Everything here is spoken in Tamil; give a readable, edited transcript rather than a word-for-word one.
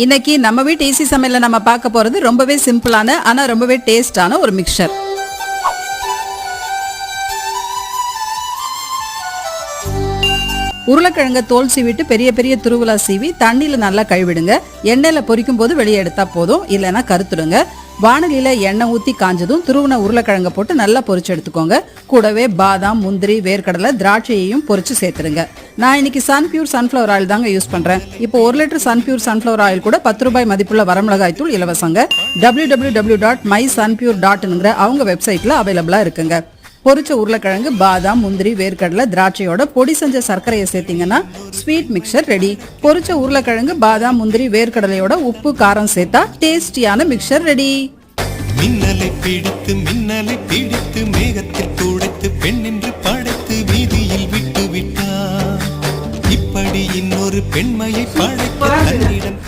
இன்னைக்கு நம்ம வீட்டு ஈஸி சமையல்ல நம்ம பார்க்க போறது ரொம்பவே சிம்பிளான ஆனா ரொம்பவே டேஸ்டான ஒரு மிக்சர். உருளைக்கிழங்க தோல் சீவிட்டு பெரிய பெரிய துருவலா சீவி தண்ணியில நல்லா கழுவிடுங்க. எண்ணெயில பொரிக்கும் போது வெளியே எடுத்தா போதும், இல்லைன்னா கருத்துடுங்க. வானலியில எண்ணெய் ஊத்தி காஞ்சதும் துருவன உருளைக்கிழங்க போட்டு நல்லா பொரிச்சு எடுத்துக்கோங்க. கூடவே பாதாம், முந்திரி, வேர்க்கடலை, திராட்சையையும் பொரிச்சு சேர்த்துருங்க. நான் இன்னைக்கு சன்பியூர் சன்ஃபிளவர் ஆயில் தாங்க யூஸ் பண்றேன். இப்போ 1 லிட்டர் சன்பியூர் சன்ஃபிளவர் ஆயில் கூட 10 ரூபாய் மதிப்புள்ள வரமிளகாய் தூள் இலவசங்க. www.mysunpure.ங்கிற அவங்க வெப்சைட்ல அவைலபிளா இருக்குங்க. பொரிச்ச உருளைக்கிழங்கு, பாதாம், முந்திரி, வேர்க்கடலை, திராட்சையோட பொடி செஞ்ச சர்க்கரையை சேர்த்தீங்கன்னா ஸ்வீட் மிக்சர் ரெடி. பொரிச்ச உருளைக்கிழங்கு, பாதாம், முந்திரி, வேர்க்கடலையோட உப்பு காரம் சேர்த்தா டேஸ்டியான மிக்சர் ரெடி. மின்னலை பிடித்து மேகத்தில் துடைத்து பெண்ணென்று படைத்து வீதியில் விட்டு விட்டார். இப்படி இன்னொரு பெண்மையை படைக்க